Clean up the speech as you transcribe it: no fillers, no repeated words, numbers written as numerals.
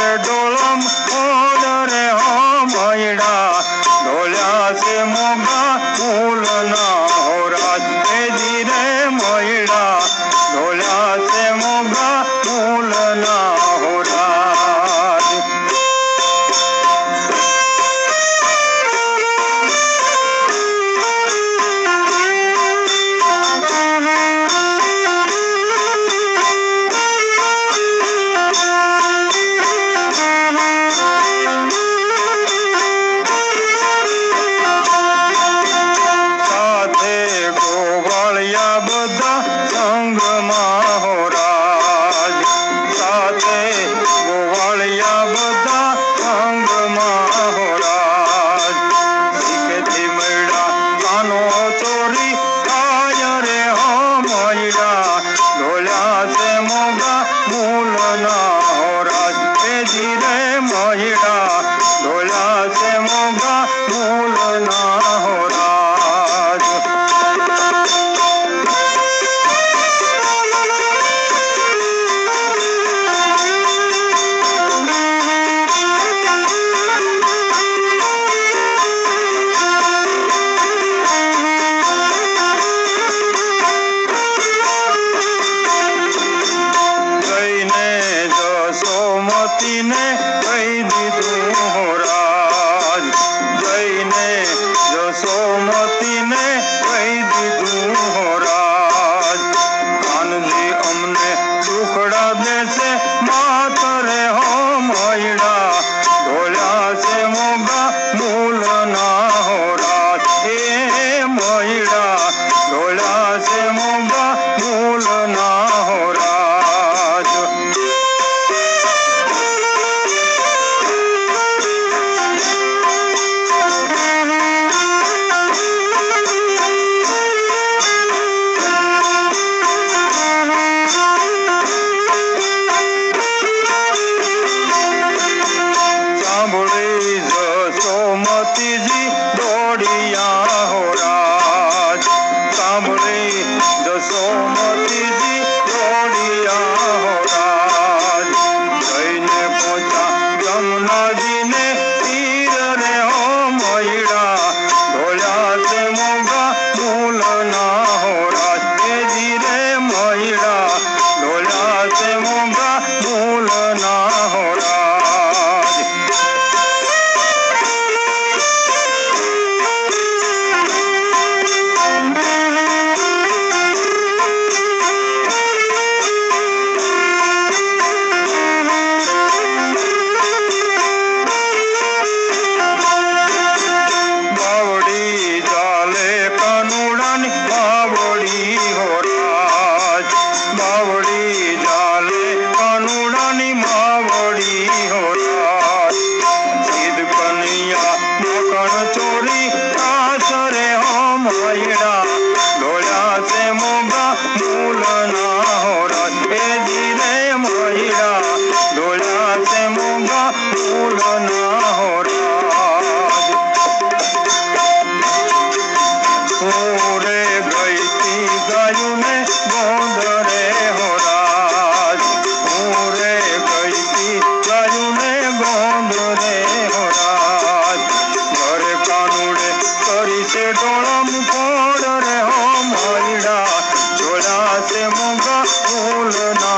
से डोलम ओड रे हो मैडा ढोल्या से मोगा मूल ना हो राज जी रे मैडा ढोल्या से मोगा मूल ना हो राज। બધા સંગમાં હો રાજ સાથે ગોવાળિયા બધા સંગમાં હો રાજ શીખેથી મળ્યા કાનો ચોરી થાય રે હો મળ્યા ઢોલ્યા છે મોગા મૂલ ના હો રાજ જી રે મળ્યા ઢોલ્યા છે મોગા મૂલ ના હો રાજ। ने कही दीधुं हो राज जईने जसोमती ने कही दीधुं हो राज कानजी अमने सुखड़ा देसे मात रे हो मैडा ढोल्या से मोगा मूल ना हो राज ए मैडा ढोल्या से मोगा मूल ना हो राज। सोमती जी दौड़िया हो राज सांभळी जसोमती जी दौड़िया हो राज जईने पहुंचा जमुना जी ने तीर रे हो मैडा ढोल्या से मोगा मूल ना हो राज जी रे मैडा ढोल्या से मोगा मूल ना हो राज। चोरी आसरे हो मैडा ढोल्या से मोगा मूल ना हो राज जी रे मैडा ढोल्या से मोगा मूल ना हो राज। पूरे गई थी गायु ने गोंद रे हो राज पूरे गई थी गायु ने गोंद रे हो राज घरे कानूड़े करी से डोलम फोड़ रे हो मैडा ढोल्या से मोगा मूल ना